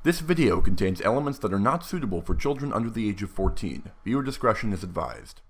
This video contains elements that are not suitable for children under the age of 14. Viewer discretion is advised.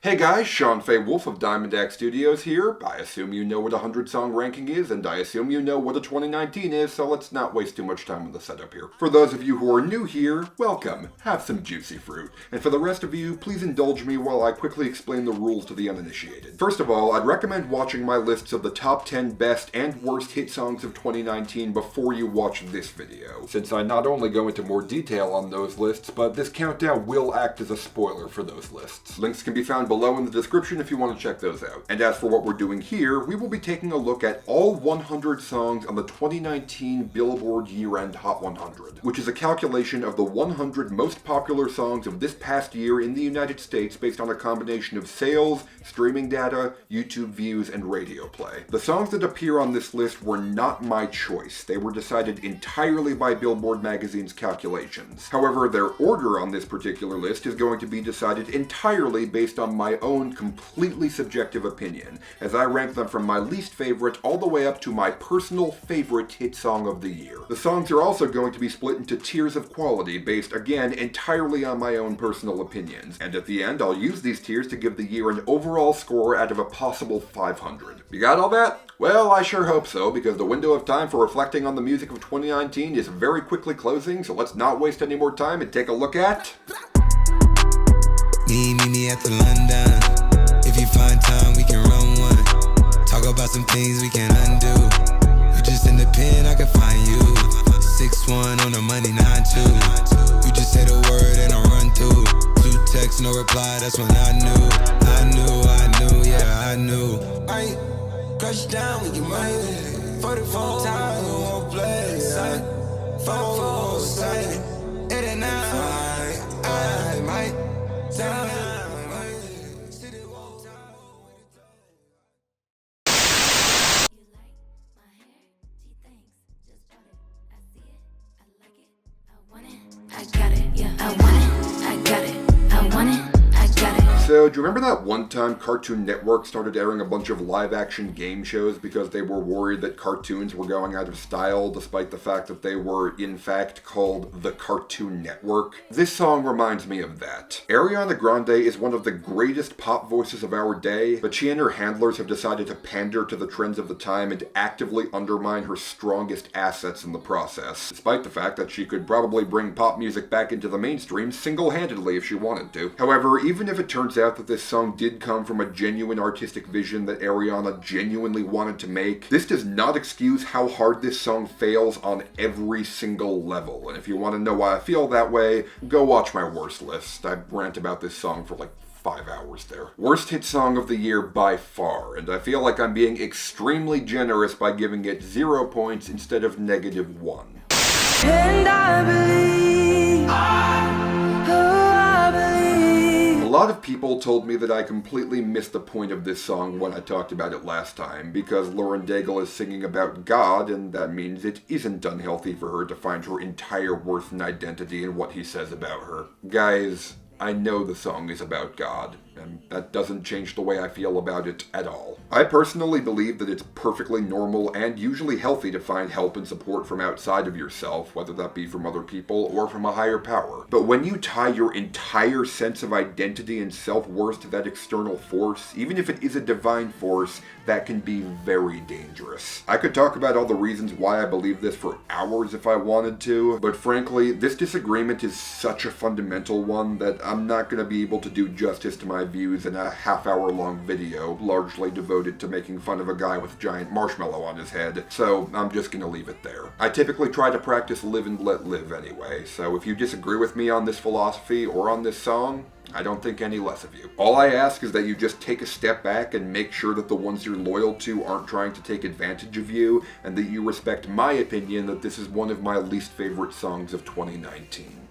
Hey guys, Sean Fay-Wolfe of Diamond Axe Studios here. I assume you know what a 100-song ranking is, and I assume you know what a 2019 is, so let's not waste too much time on the setup here. For those of you who are new here, welcome. Have some juicy fruit. And for the rest of you, please indulge me while I quickly explain the rules to the uninitiated. First of all, I'd recommend watching my lists of the top 10 best and worst hit songs of 2019 before you watch this video, since I not only go into more detail on those lists, but this countdown will act as a spoiler for those lists. Links can be found below in the description if you want to check those out. And as for what we're doing here, we will be taking a look at all 100 songs on the 2019 Billboard Year-End Hot 100, which is a calculation of the 100 most popular songs of this past year in the United States based on a combination of sales, streaming data, YouTube views, and radio play. The songs that appear on this list were not my choice. They were decided entirely by Billboard magazine's calculations. However, their order on this particular list is going to be decided entirely based on my own completely subjective opinion, as I rank them from my least favorite all the way up to my personal favorite hit song of the year. The songs are also going to be split into tiers of quality based, again, entirely on my own personal opinions, and at the end I'll use these tiers to give the year an overall score out of a possible 500. You got all that? Well, I sure hope so, because the window of time for reflecting on the music of 2019 is very quickly closing, so let's not waste any more time and take a look at... Meet me at the London. If you find time, we can run one. Talk about some things we can undo. You just in the pen, I can find you. 6-1 on the money, 9-2. You just say the word and I run through. 2 texts, no reply, that's when I knew, yeah, I knew. I crush down with your money. 44 times, we won't play. 4 sight. 8 and 9, I might. So, do you remember that one time Cartoon Network started airing a bunch of live-action game shows because they were worried that cartoons were going out of style, despite the fact that they were, in fact, called the Cartoon Network? This song reminds me of that. Ariana Grande is one of the greatest pop voices of our day, but she and her handlers have decided to pander to the trends of the time and actively undermine her strongest assets in the process, despite the fact that she could probably bring pop music back into the mainstream single-handedly if she wanted to. However, even if it turns out that this song did come from a genuine artistic vision that Ariana genuinely wanted to make, this does not excuse how hard this song fails on every single level. And if you want to know why I feel that way, go watch my worst list. I rant about this song for like 5 hours there. Worst hit song of the year by far, and I feel like I'm being extremely generous by giving it 0 points instead of -1. And I believe, A lot of people told me that I completely missed the point of this song when I talked about it last time, because Lauren Daigle is singing about God, and that means it isn't unhealthy for her to find her entire worth and identity in what he says about her. Guys, I know the song is about God, and that doesn't change the way I feel about it at all. I personally believe that it's perfectly normal and usually healthy to find help and support from outside of yourself, whether that be from other people or from a higher power. But when you tie your entire sense of identity and self-worth to that external force, even if it is a divine force, that can be very dangerous. I could talk about all the reasons why I believe this for hours if I wanted to, but frankly, this disagreement is such a fundamental one that I'm not going to be able to do justice to my views in a half-hour-long video, largely devoted to making fun of a guy with a giant marshmallow on his head, so I'm just gonna leave it there. I typically try to practice live and let live anyway, so if you disagree with me on this philosophy or on this song, I don't think any less of you. All I ask is that you just take a step back and make sure that the ones you're loyal to aren't trying to take advantage of you, and that you respect my opinion that this is one of my least favorite songs of 2019.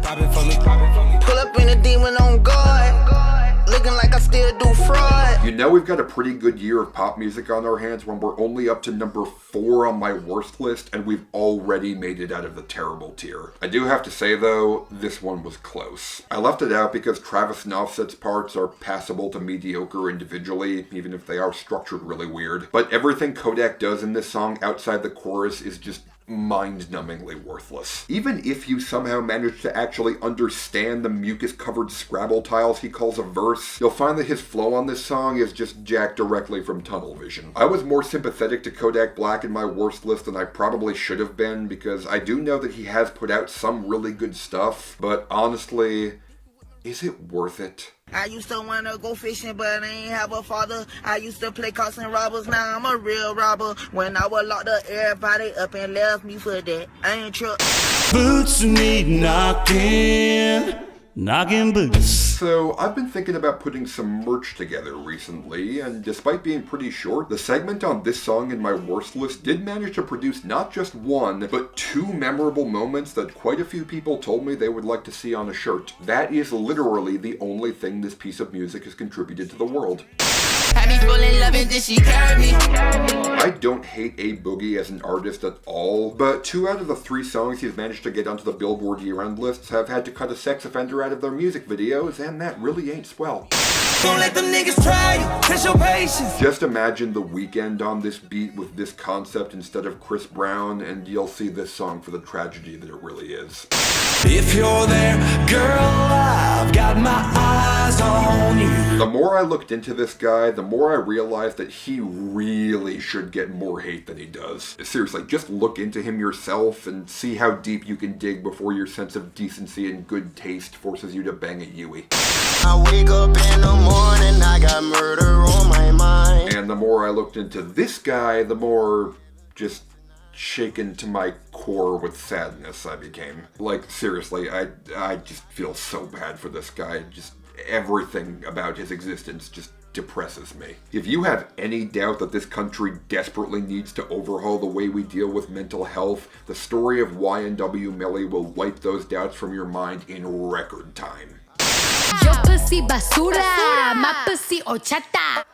Pull up in a demon on guard, looking like I still do fraud. You know we've got a pretty good year of pop music on our hands when we're only up to number 4 on my worst list, and we've already made it out of the terrible tier. I do have to say though, this one was close. I left it out because Travis and Offset's parts are passable to mediocre individually, even if they are structured really weird. But everything Kodak does in this song outside the chorus is just mind-numbingly worthless. Even if you somehow manage to actually understand the mucus-covered Scrabble tiles he calls a verse, you'll find that his flow on this song is just jacked directly from tunnel vision. I was more sympathetic to Kodak Black in my worst list than I probably should have been, because I do know that he has put out some really good stuff, but honestly, is it worth it? I used to wanna go fishing, but I ain't have a father. I used to play cops and robbers, now I'm a real robber. When I was locked up, everybody up and left me for that. I ain't true. Boots need knocking boots. So, I've been thinking about putting some merch together recently, and despite being pretty short, the segment on this song in my worst list did manage to produce not just one, but 2 memorable moments that quite a few people told me they would like to see on a shirt. That is literally the only thing this piece of music has contributed to the world. I don't hate A Boogie as an artist at all, but 2 out of the 3 songs he's managed to get onto the Billboard year-end lists have had to cut a sex offender out of their music videos, and that really ain't swell. Don't let them niggas try you, test your patience. Just imagine The Weeknd on this beat with this concept instead of Chris Brown, and you'll see this song for the tragedy that it really is. If you're there, girl, I've got my eyes on you. The more I looked into this guy, the more I realized that he really should get more hate than he does. Seriously, just look into him yourself and see how deep you can dig before your sense of decency and good taste forces you to bang a Yui. I wake up in the morning, I got murder on my mind. And the more I looked into this guy, the more just shaken to my core with sadness I became. Like, seriously, I just feel so bad for this guy. Just everything about his existence just depresses me. If you have any doubt that this country desperately needs to overhaul the way we deal with mental health, the story of Y&W Melly will wipe those doubts from your mind in record time. Yo pussy basura, my pussy horchata.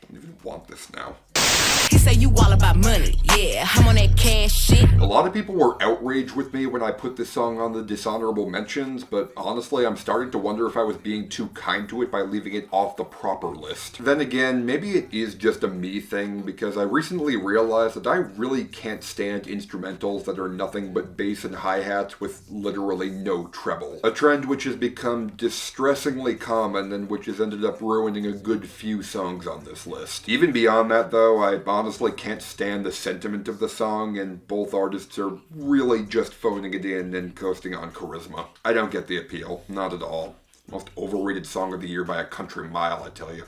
Don't even want this now. He say you all about money, yeah, I'm on that cash shit. A lot of people were outraged with me when I put this song on the dishonorable mentions, but honestly, I'm starting to wonder if I was being too kind to it by leaving it off the proper list. Then again, maybe it is just a me thing, because I recently realized that I really can't stand instrumentals that are nothing but bass and hi-hats with literally no treble. A trend which has become distressingly common and which has ended up ruining a good few songs on this list. Even beyond that though, I honestly can't stand the sentiment of the song, and both artists are really just phoning it in and coasting on charisma. I don't get the appeal, not at all. Most overrated song of the year by a country mile, I tell you.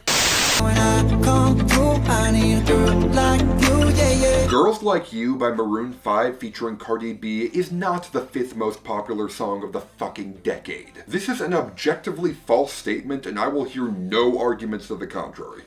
When I come through, I need a girl like you, yeah, yeah. Girls Like You by Maroon 5 featuring Cardi B is not the 5th most popular song of the fucking decade. This is an objectively false statement, and I will hear no arguments to the contrary.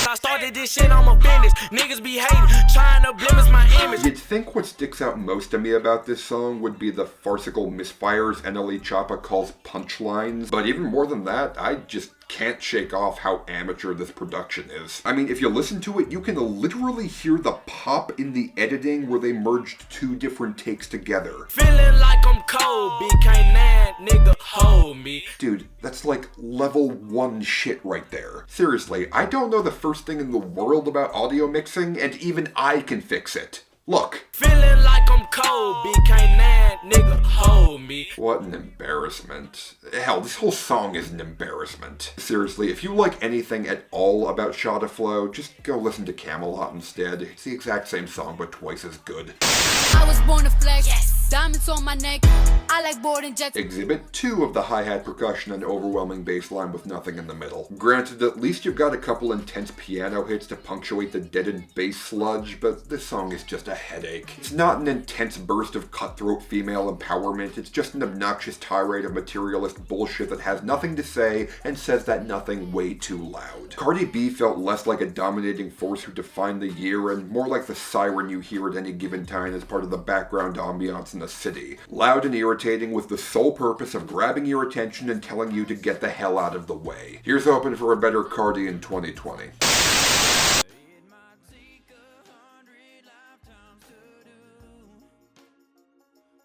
I started this shit on my business. Niggas be hating, trying to blemish my image. You'd think what sticks out most to me about this song would be the farcical misfires NLE Choppa calls punchlines, but even more than that, I just can't shake off how amateur this production is. I mean, if you listen to it, you can literally hear the pop in the editing where they merged 2 different takes together. Feeling like I'm Kobe, can't that nigga hold me. Dude, that's like level 1 shit right there. Seriously, I don't know the first thing in the world about audio mixing, and even I can fix it. Look. Feeling like I'm Kobe, can't that nigga hold me. What an embarrassment. Hell, this whole song is an embarrassment. Seriously, if you like anything at all about Shada Flow, just go listen to Camelot instead. It's the exact same song, but twice as good. I was born to flex. Yes. Diamonds on my neck. I like boarding jets. Exhibit 2 of the hi-hat percussion and overwhelming bass line with nothing in the middle. Granted, at least you've got a couple intense piano hits to punctuate the deadened bass sludge, but this song is just a headache. It's not an intense intense burst of cutthroat female empowerment. It's just an obnoxious tirade of materialist bullshit that has nothing to say and says that nothing way too loud. Cardi B felt less like a dominating force who defined the year and more like the siren you hear at any given time as part of the background ambiance in the city. Loud and irritating with the sole purpose of grabbing your attention and telling you to get the hell out of the way. Here's hoping for a better Cardi in 2020.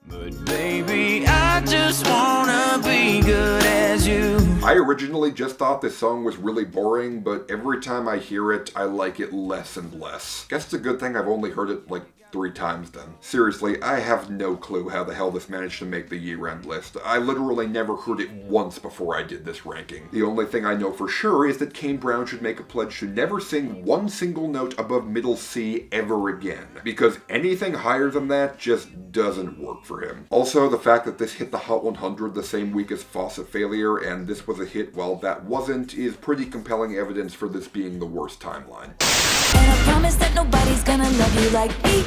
But baby, I just wanna be good as you. I originally just thought this song was really boring, but every time I hear it, I like it less and less. Guess it's a good thing I've only heard it like 3 times then. Seriously, I have no clue how the hell this managed to make the year-end list. I literally never heard it once before I did this ranking. The only thing I know for sure is that Kane Brown should make a pledge to never sing one single note above middle C ever again, because anything higher than that just doesn't work for him. Also, the fact that this hit the Hot 100 the same week as Faucet Failure and this was a hit while that wasn't is pretty compelling evidence for this being the worst timeline. And I promise that nobody's gonna love you like me.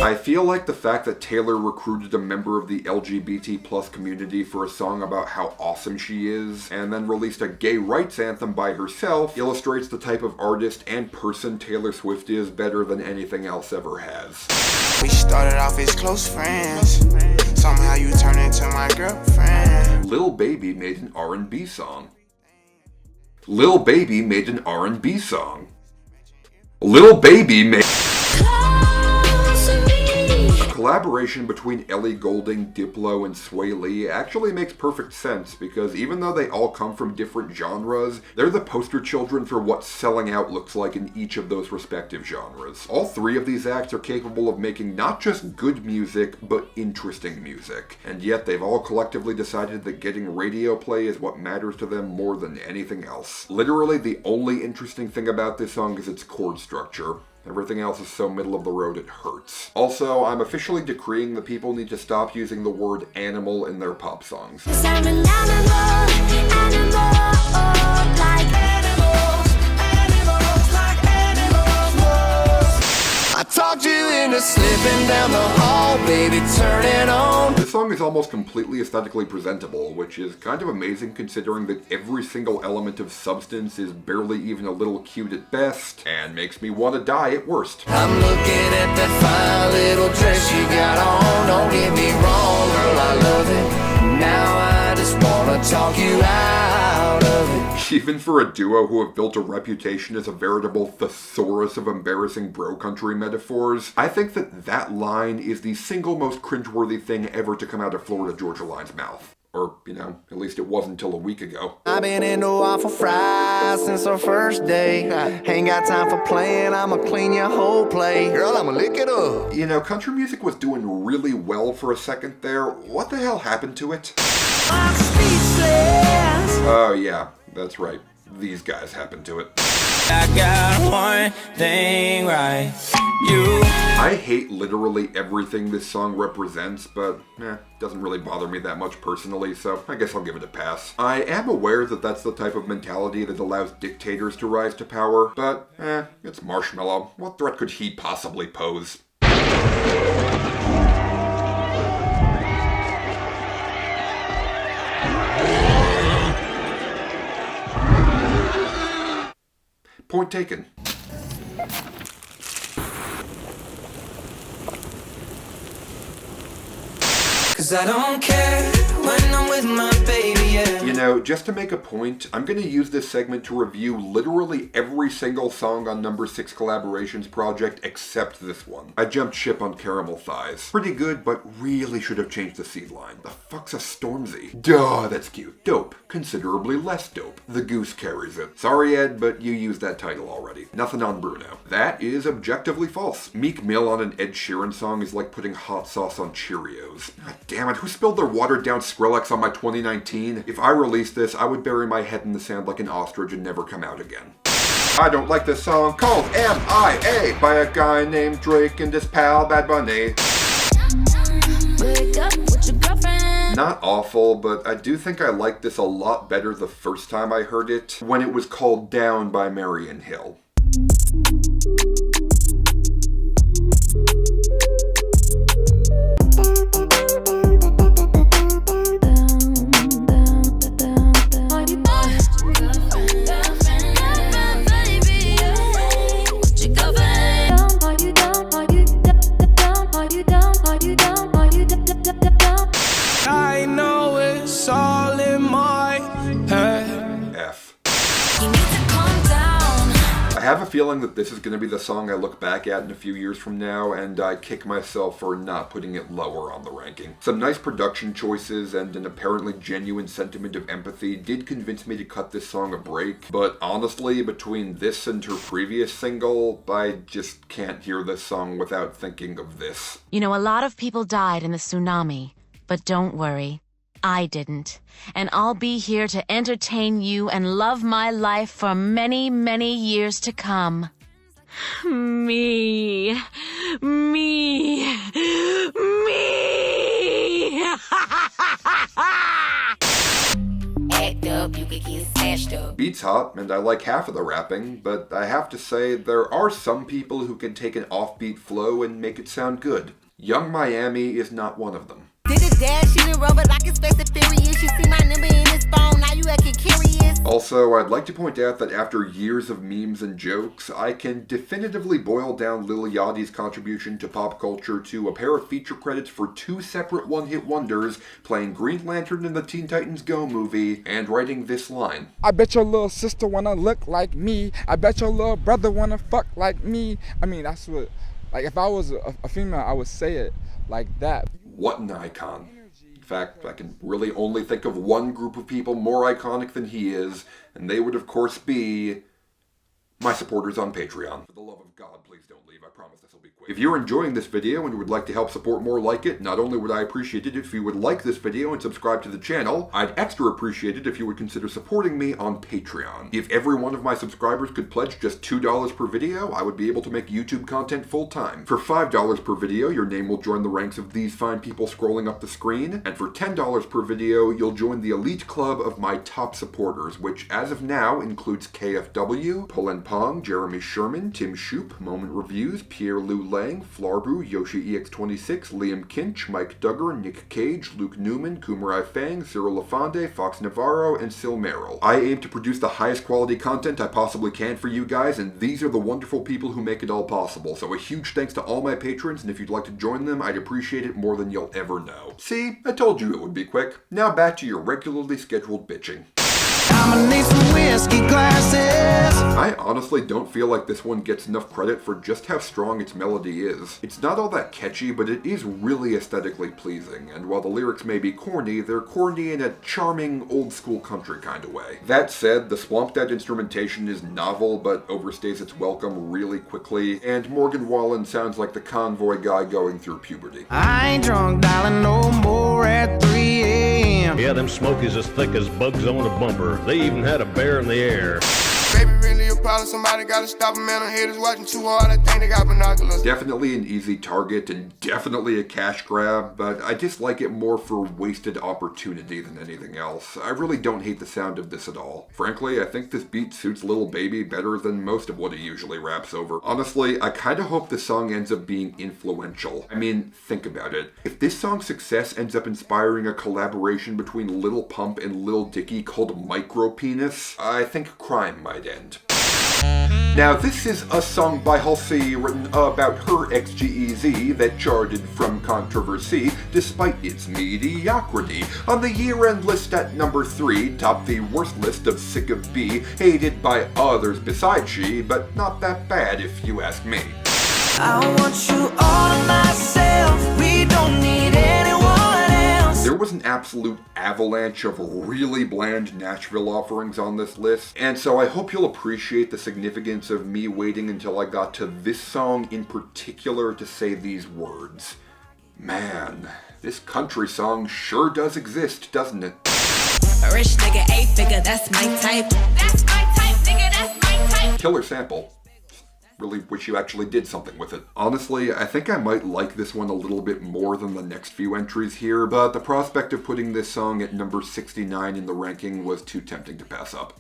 I feel like the fact that Taylor recruited a member of the LGBT+ community for a song about how awesome she is, and then released a gay rights anthem by herself, illustrates the type of artist and person Taylor Swift is better than anything else ever has. We started off as close friends. Somehow you turned into my girlfriend. Lil Baby made an R&B song. Lil Baby made an R&B song. Lil Baby made a collaboration between Ellie Goulding, Diplo, and Sway Lee actually makes perfect sense because even though they all come from different genres, they're the poster children for what selling out looks like in each of those respective genres. All 3 of these acts are capable of making not just good music, but interesting music, and yet they've all collectively decided that getting radio play is what matters to them more than anything else. Literally, the only interesting thing about this song is its chord structure. Everything else is so middle of the road it hurts. Also, I'm officially decreeing that people need to stop using the word animal in their pop songs. 'Cause I'm an animal, like I talked you into slipping down the hall, baby, turn it on. This song is almost completely aesthetically presentable, which is kind of amazing considering that every single element of substance is barely even a little cute at best, and makes me want to die at worst. I'm looking at that fine little dress you got on. Don't get me wrong, girl, I love it. Now I just wanna talk you out of it. Even for a duo who have built a reputation as a veritable thesaurus of embarrassing bro country metaphors, I think that line is the single most cringeworthy thing ever to come out of Florida Georgia Line's mouth. Or, at least it was until a week ago. I've been into waffle fries since our first day. Ain't got time for playing, I'ma clean your whole plate. Girl, I'ma lick it up. Country music was doing really well for a second there. What the hell happened to it? I'm speechless. Oh yeah, that's right. These guys happened to it. I got one thing right. I hate literally everything this song represents, but doesn't really bother me that much personally, so I guess I'll give it a pass. I am aware that that's the type of mentality that allows dictators to rise to power, but it's Marshmello. What threat could he possibly pose? Point taken. Cause I don't care when I'm with my baby, yeah. Just to make a point, I'm going to use this segment to review literally every single song on Number 6 Collaborations project except this one. I jumped ship on Caramel Thighs. Pretty good, but really should have changed the seed line. The fuck's a Stormzy? Duh, that's cute. Dope. Considerably less dope. The Goose carries it. Sorry, Ed, but you used that title already. Nothing on Bruno. That is objectively false. Meek Mill on an Ed Sheeran song is like putting hot sauce on Cheerios. God damn it, who spilled their watered down Skrillex on my 2019? If I released this, I would bury my head in the sand like an ostrich and never come out again. I don't like this song called M.I.A. by a guy named Drake and his pal Bad Bunny. Wake up with your girlfriend. Not awful, but I do think I liked this a lot better the first time I heard it, when it was called Down by Marion Hill. have a feeling that this is going to be the song I look back at in a few years from now, and I kick myself for not putting it lower on the ranking. Some nice production choices and an apparently genuine sentiment of empathy did convince me to cut this song a break, but honestly, between this and her previous single, I just can't hear this song without thinking of this. You know, a lot of people died in the tsunami, but don't worry. I didn't, and I'll be here to entertain you and love my life for many, many years to come. Me. Act up, you could get smashed up. Beats hot, and I like half of the rapping, but I have to say there are some people who can take an offbeat flow and make it sound good. Young Miami is not one of them. Did it dash in the rubber like it's Fast and Furious? You see my number in his phone, now you acting curious. Also, I'd like to point out that after years of memes and jokes, I can definitively boil down Lil Yachty's contribution to pop culture to a pair of feature credits for 2 separate one-hit wonders, playing Green Lantern in the Teen Titans Go movie, and writing this line. I bet your little sister wanna look like me. I bet your little brother wanna fuck like me. I mean, that's what, like, if I was a female, I would say it like that. What an icon. In fact, I can really only think of one group of people more iconic than he is, and they would of course be my supporters on Patreon. For the love of God, please don't leave. I promise this will be quick. If you're enjoying this video and would like to help support more like it, not only would I appreciate it if you would like this video and subscribe to the channel, I'd extra appreciate it if you would consider supporting me on Patreon. If every one of my subscribers could pledge just $2 per video, I would be able to make YouTube content full-time. For $5 per video, your name will join the ranks of these fine people scrolling up the screen, and for $10 per video, you'll join the elite club of my top supporters, which as of now includes KFW, Pull and Pong, Jeremy Sherman, Tim Shoop, Moment Reviews, Pierre Lou Lang, Flarbrew, Yoshi EX26, Liam Kinch, Mike Duggar, Nick Cage, Luke Newman, Kumarai Fang, Cyril LaFonde, Fox Navarro, and Sil Merrill. I aim to produce the highest quality content I possibly can for you guys, and these are the wonderful people who make it all possible. So a huge thanks to all my patrons, and if you'd like to join them, I'd appreciate it more than you'll ever know. See, I told you it would be quick. Now back to your regularly scheduled bitching. I'ma need some whiskey glasses. I honestly don't feel like this one gets enough credit for just how strong its melody is. It's not all that catchy, but it is really aesthetically pleasing, and while the lyrics may be corny, they're corny in a charming, old-school country kind of way. That said, the Swamp Dad instrumentation is novel, but overstays its welcome really quickly, and Morgan Wallen sounds like the convoy guy going through puberty. I ain't drunk, darling, no more at 3 a.m. Yeah, them smokies as thick as bugs on a bumper. They even had a bear in the air. Baby, really a problem, somebody gotta stop him, man. The haters watching too hard, I think they got binoculars. Definitely an easy target and definitely a cash grab, but I dislike it more for wasted opportunity than anything else. I really don't hate the sound of this at all. Frankly, I think this beat suits Lil Baby better than most of what he usually raps over. Honestly, I kinda hope this song ends up being influential. I mean, think about it. If this song's success ends up inspiring a collaboration between Lil Pump and Lil Dicky called Micro Penis, I think crime might end. Now, this is a song by Halsey written about her ex-G-Eazy that charted from controversy despite its mediocrity. On the year-end list at number 3, topped the worst list of Sick of B, hated by others besides she, but not that bad if you ask me. I want you all to myself. We don't need anyone else. There was an absolute avalanche of really bland Nashville offerings on this list, and so I hope you'll appreciate the significance of me waiting until I got to this song in particular to say these words. Man, this country song sure does exist, doesn't it? A rich nigga, 8-figure, that's my type. That's my type, nigga, that's my type. Killer sample. Really wish you actually did something with it. Honestly, I think I might like this one a little bit more than the next few entries here, but the prospect of putting this song at number 69 in the ranking was too tempting to pass up.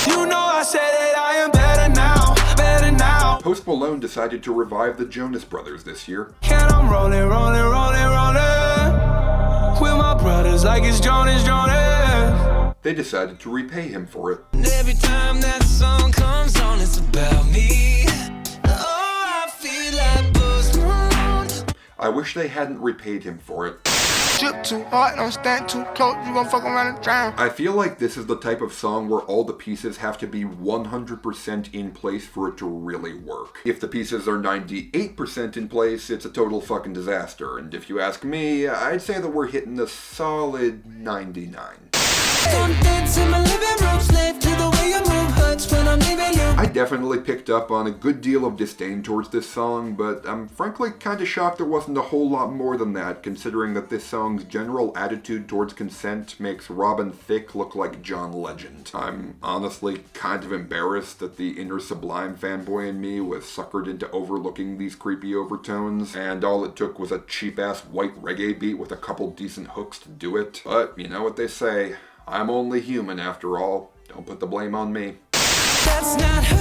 You know I said that I am better now, better now. Post Malone decided to revive the Jonas Brothers this year. And I'm rolling with my brothers like it's Jonas. They decided to repay him for it. Every time that song comes on, it's about me. I wish they hadn't repaid him for it. Drip too hard, don't stand too close, you gon' fuck around and drown. I feel like this is the type of song where all the pieces have to be 100% in place for it to really work. If the pieces are 98% in place, it's a total fucking disaster. And if you ask me, I'd say that we're hitting a solid 99. Don't dance in my living room, slave to the way you move, hurts when I'm leaving you. I definitely picked up on a good deal of disdain towards this song, but I'm frankly kinda shocked there wasn't a whole lot more than that, considering that this song's general attitude towards consent makes Robin Thicke look like John Legend. I'm honestly kind of embarrassed that the inner Sublime fanboy in me was suckered into overlooking these creepy overtones, and all it took was a cheap-ass white reggae beat with a couple decent hooks to do it. But you know what they say, I'm only human after all. Don't put the blame on me. That's not who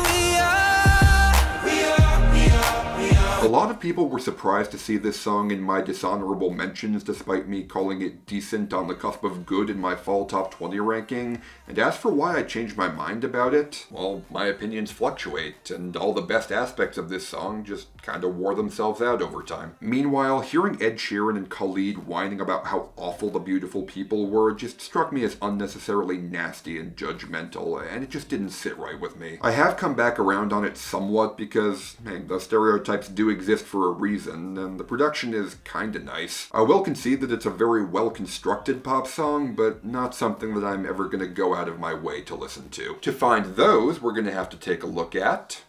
we are. We are. A lot of people were surprised to see this song in my dishonorable mentions despite me calling it decent on the cusp of good in my fall top 20 ranking, and as for why I changed my mind about it, well, my opinions fluctuate, and all the best aspects of this song just kinda wore themselves out over time. Meanwhile, hearing Ed Sheeran and Khalid whining about how awful the beautiful people were just struck me as unnecessarily nasty and judgmental, and it just didn't sit right with me. I have come back around on it somewhat because, hey, the stereotypes do exist for a reason, and the production is kinda nice. I will concede that it's a very well-constructed pop song, but not something that I'm ever gonna go out of my way to listen to. To find those, we're gonna have to take a look at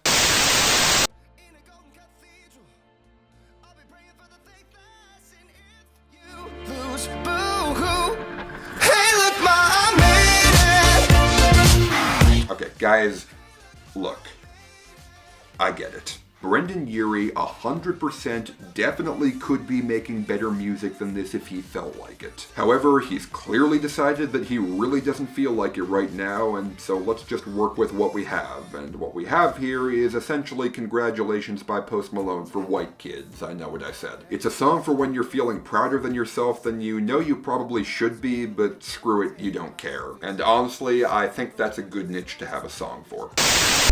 okay, guys, look, I get it. Brendan Urie 100% definitely could be making better music than this if he felt like it. However, he's clearly decided that he really doesn't feel like it right now, and so let's just work with what we have. And what we have here is essentially Congratulations by Post Malone for white kids. I know what I said. It's a song for when you're feeling prouder than yourself than you know you probably should be, but screw it, you don't care. And honestly, I think that's a good niche to have a song for.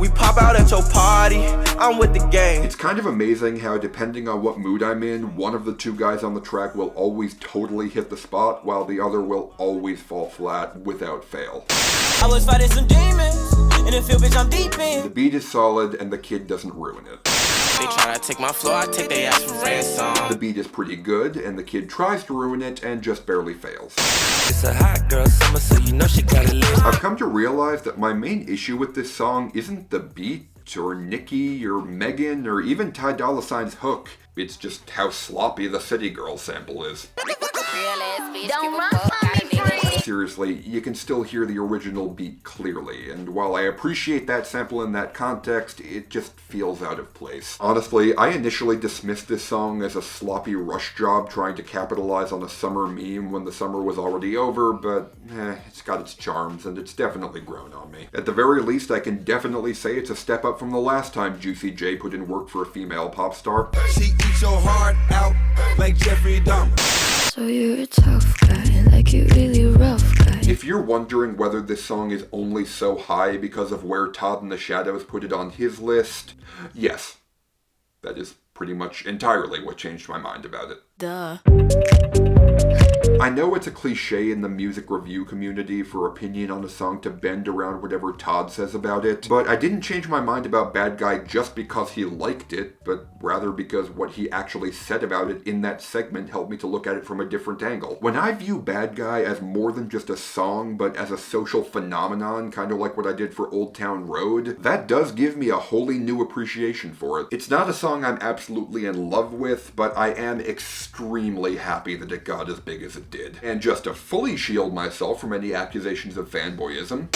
We pop out at your party, I'm with the gang. It's kind of amazing how, depending on what mood I'm in, one of the two guys on the track will always totally hit the spot, while the other will always fall flat without fail. I was fighting some demons, in the field, bitch, I'm deep in. The beat is solid, and the kid doesn't ruin it. They try to take my floor, I take their ass for ransom. The beat is pretty good, and the kid tries to ruin it, and just barely fails. It's a hot girl summer, so you know she gotta live. I've come to realize that my main issue with this song isn't the beat, or Nicki, or Megan, or even Ty Dolla $ign's hook. It's just how sloppy the City Girl sample is. Don't run from me, free. Seriously, you can still hear the original beat clearly, and while I appreciate that sample in that context, it just feels out of place. Honestly, I initially dismissed this song as a sloppy rush job trying to capitalize on a summer meme when the summer was already over, but it's got its charms, and it's definitely grown on me. At the very least, I can definitely say it's a step up from the last time Juicy J put in work for a female pop star. She eats your heart out like Jeffrey Dahmer. So you're a tough guy, like you really rough guy. If you're wondering whether this song is only so high because of where Todd in the Shadows put it on his list, yes. That is pretty much entirely what changed my mind about it. Duh. I know it's a cliche in the music review community for opinion on a song to bend around whatever Todd says about it, but I didn't change my mind about Bad Guy just because he liked it, but rather because what he actually said about it in that segment helped me to look at it from a different angle. When I view Bad Guy as more than just a song, but as a social phenomenon, kind of like what I did for Old Town Road, that does give me a wholly new appreciation for it. It's not a song I'm absolutely in love with, but I am extremely happy that it got as big as it did. And just to fully shield myself from any accusations of fanboyism,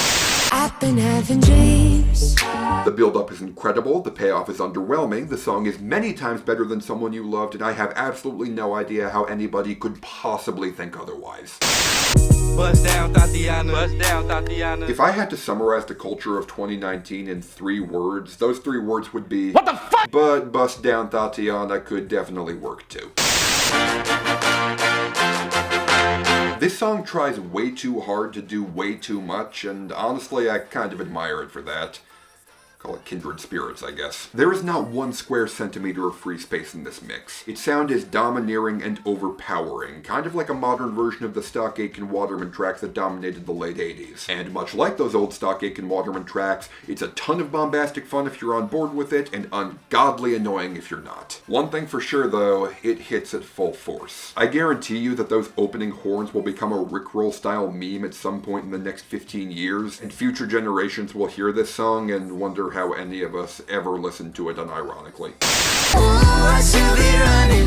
I've been having dreams. the build-up is incredible, the payoff is underwhelming, the song is many times better than Someone You Loved, and I have absolutely no idea how anybody could possibly think otherwise. Bust down, Tatiana. Bust down, Tatiana. If I had to summarize the culture of 2019 in 3 words, those 3 words would be, what the fuck? But Bust Down Tatiana could definitely work too. This song tries way too hard to do way too much, and honestly, I kind of admire it for that. Call it kindred spirits, I guess. There is not 1 square centimeter of free space in this mix. Its sound is domineering and overpowering, kind of like a modern version of the Stock Aitken Waterman tracks that dominated the late 80s. And much like those old Stock Aitken Waterman tracks, it's a ton of bombastic fun if you're on board with it, and ungodly annoying if you're not. One thing for sure though, it hits at full force. I guarantee you that those opening horns will become a Rickroll style meme at some point in the next 15 years, and future generations will hear this song and wonder how any of us ever listened to it unironically.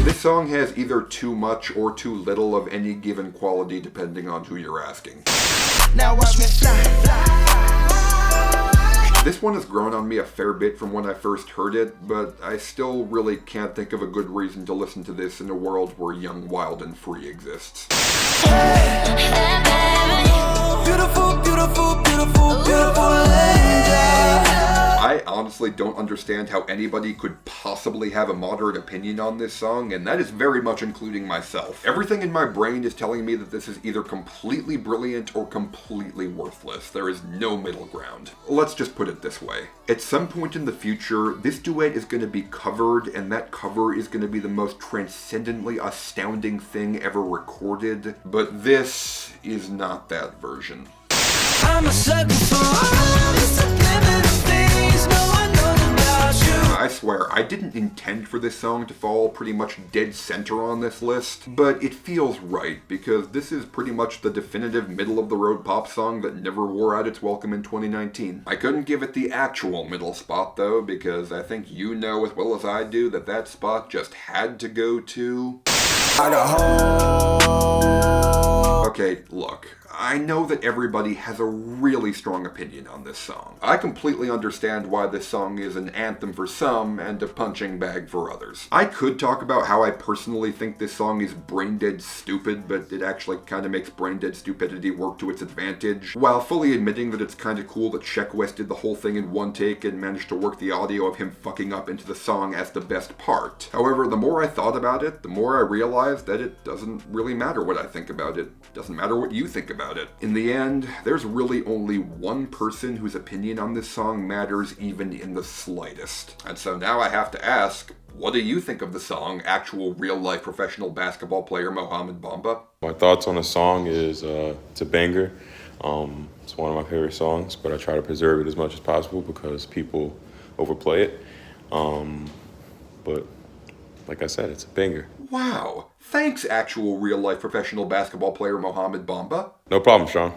This song has either too much or too little of any given quality depending on who you're asking. Now watch me fly. This one has grown on me a fair bit from when I first heard it, but I still really can't think of a good reason to listen to this in a world where Young, Wild, and Free exists. Beautiful, beautiful, beautiful, beautiful angel. I honestly don't understand how anybody could possibly have a moderate opinion on this song, and that is very much including myself. Everything in my brain is telling me that this is either completely brilliant or completely worthless. There is no middle ground. Let's just put it this way. At some point in the future, this duet is going to be covered, and that cover is going to be the most transcendently astounding thing ever recorded, but this is not that version. I'm a sucker for all the subliminal things no one knows about you. I swear, I didn't intend for this song to fall pretty much dead center on this list, but it feels right, because this is pretty much the definitive middle-of-the-road pop song that never wore out its welcome in 2019. I couldn't give it the actual middle spot, though, because I think you know as well as I do that that spot just had to go to... Okay, look. I know that everybody has a really strong opinion on this song. I completely understand why this song is an anthem for some and a punching bag for others. I could talk about how I personally think this song is brain-dead stupid, but it actually kind of makes brain-dead stupidity work to its advantage, while fully admitting that it's kind of cool that Sheck West did the whole thing in one take and managed to work the audio of him fucking up into the song as the best part. However, the more I thought about it, the more I realized that it doesn't really matter what I think about it. It doesn't matter what you think about it. In the end, there's really only one person whose opinion on this song matters even in the slightest. And so now I have to ask, what do you think of the song, actual real-life professional basketball player Mohamed Bamba? My thoughts on the song is it's a banger. It's one of my favorite songs, but I try to preserve it as much as possible because people overplay it. But like I said, it's a banger. Wow. Thanks, actual real-life professional basketball player Mohamed Bamba. No problem, Sean.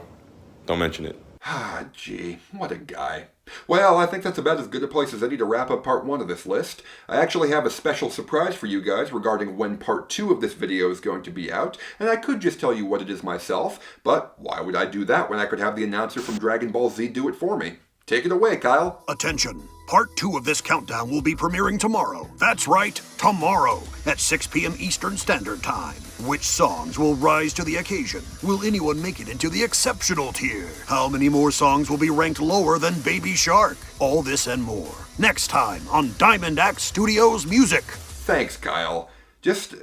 Don't mention it. Ah, gee, what a guy. Well, I think that's about as good a place as any to wrap up part 1 of this list. I actually have a special surprise for you guys regarding when part 2 of this video is going to be out, and I could just tell you what it is myself, but why would I do that when I could have the announcer from Dragon Ball Z do it for me? Take it away, Kyle. Attention. Part 2 of this countdown will be premiering tomorrow. That's right, tomorrow at 6 p.m. Eastern Standard Time. Which songs will rise to the occasion? Will anyone make it into the exceptional tier? How many more songs will be ranked lower than Baby Shark? All this and more. Next time on Diamond Axe Studios Music. Thanks, Kyle. Just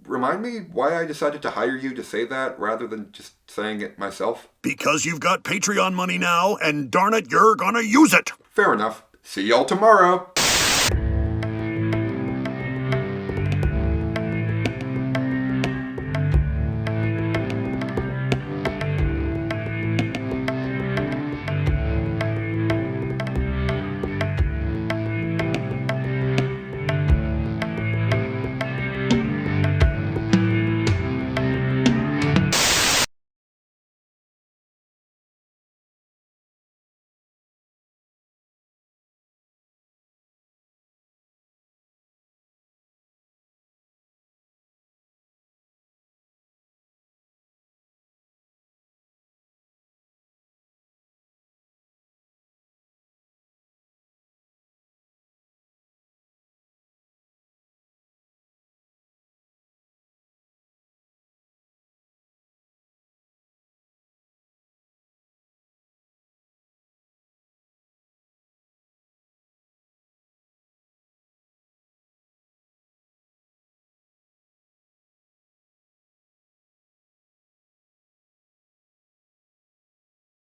remind me why I decided to hire you to say that rather than just saying it myself. Because you've got Patreon money now, and darn it, you're gonna use it. Fair enough. See y'all tomorrow.